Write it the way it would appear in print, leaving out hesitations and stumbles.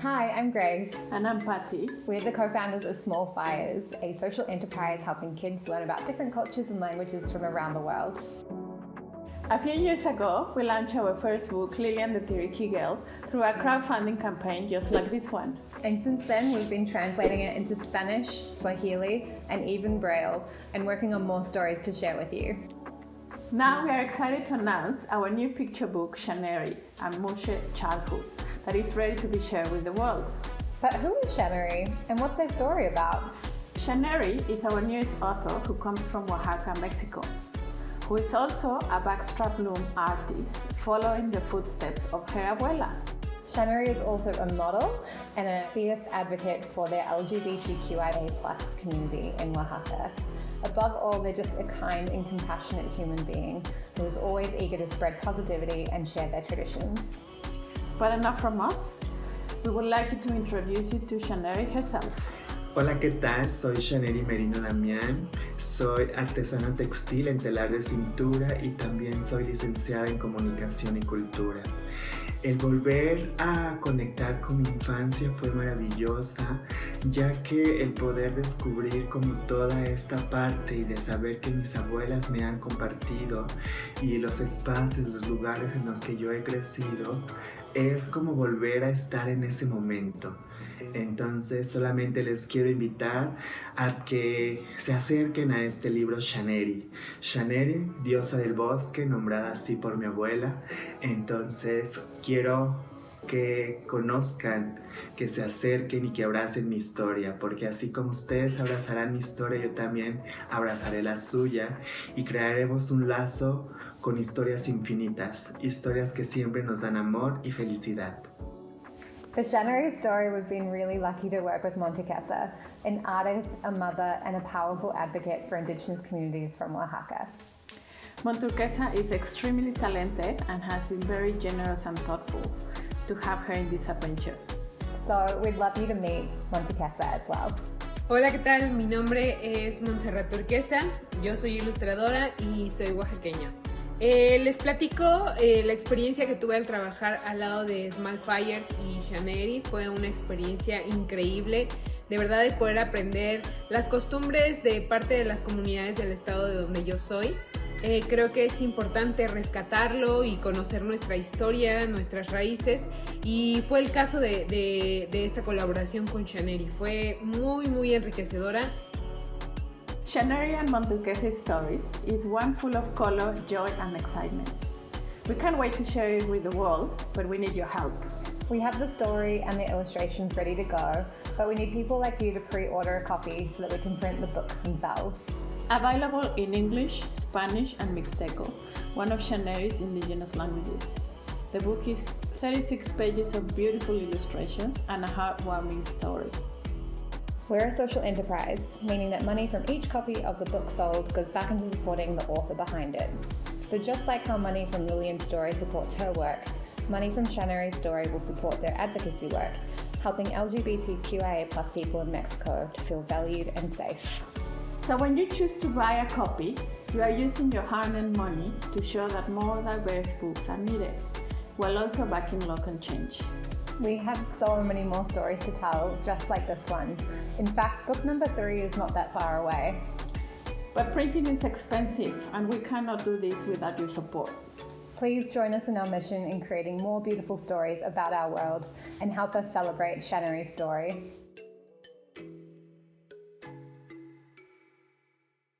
Hi, I'm Grace. And I'm Patty. We're the co-founders of Small Fires, a social enterprise helping kids learn about different cultures and languages from around the world. A few years ago, we launched our first book, Lilian the Tiriki Girl, through a crowdfunding campaign just like this one. And since then, we've been translating it into Spanish, Swahili, and even Braille, and working on more stories to share with you. Now we are excited to announce our new picture book, Shaneri, A Mushe Childhood, that is ready to be shared with the world. But who is Shaneri, and what's their story about? Shaneri is our newest author who comes from Oaxaca, Mexico, who is also a backstrap loom artist following the footsteps of her abuela. Shaneri is also a model and a fierce advocate for their LGBTQIA+ community in Oaxaca. Above all, they're just a kind and compassionate human being who is always eager to spread positivity and share their traditions. But enough from us. We would like you to introduce you to Shaneri herself. Hola, ¿qué tal? Soy Shaneri Merino Damián, soy artesana textil en telar de cintura y también soy licenciada en comunicación y cultura. El volver a conectar con mi infancia fue maravillosa, ya que el poder descubrir como toda esta parte y de saber que mis abuelas me han compartido y los espacios, los lugares en los que yo he crecido, es como volver a estar en ese momento. Entonces solamente les quiero invitar a que se acerquen a este libro Shaneri. Shaneri, diosa del bosque, nombrada así por mi abuela. Entonces quiero que conozcan, que se acerquen y que abracen mi historia, porque así como ustedes abrazarán mi historia, yo también abrazaré la suya y crearemos un lazo con historias infinitas, historias que siempre nos dan amor y felicidad. For Shaneri's story, we've been really lucky to work with Montecasa, an artist, a mother, and a powerful advocate for Indigenous communities from Oaxaca. Montecasa is extremely talented and has been very generous and thoughtful to have her in this adventure. So we'd love you to meet Montecasa as well. Hola, ¿qué tal? Mi nombre es Montserrat Turquesa, yo soy ilustradora y soy oaxaqueña. Les platico la experiencia que tuve al trabajar al lado de Small Fires y Shaneri. Fue una experiencia increíble, de verdad, de poder aprender las costumbres de parte de las comunidades del estado de donde yo soy. Creo que es importante rescatarlo y conocer nuestra historia, nuestras raíces, y fue el caso de esta colaboración con Shaneri. Fue muy enriquecedora. Shaneri and Montecasa's story is one full of color, joy, and excitement. We can't wait to share it with the world, but we need your help. We have the story and the illustrations ready to go, but we need people like you to pre-order a copy so that we can print the books themselves. Available in English, Spanish, and Mixteco, one of Shaneri's indigenous languages. The book is 36 pages of beautiful illustrations and a heartwarming story. We're a social enterprise, meaning that money from each copy of the book sold goes back into supporting the author behind it. So just like how money from Lilian's story supports her work, money from Shaneri's story will support their advocacy work, helping LGBTQIA+ people in Mexico to feel valued and safe. So when you choose to buy a copy, you are using your hard-earned money to show that more diverse books are needed, while also backing local change. We have so many more stories to tell, just like this one. In fact, book number 3 is not that far away. But printing is expensive, and we cannot do this without your support. Please join us in our mission in creating more beautiful stories about our world and help us celebrate Shaneri's story.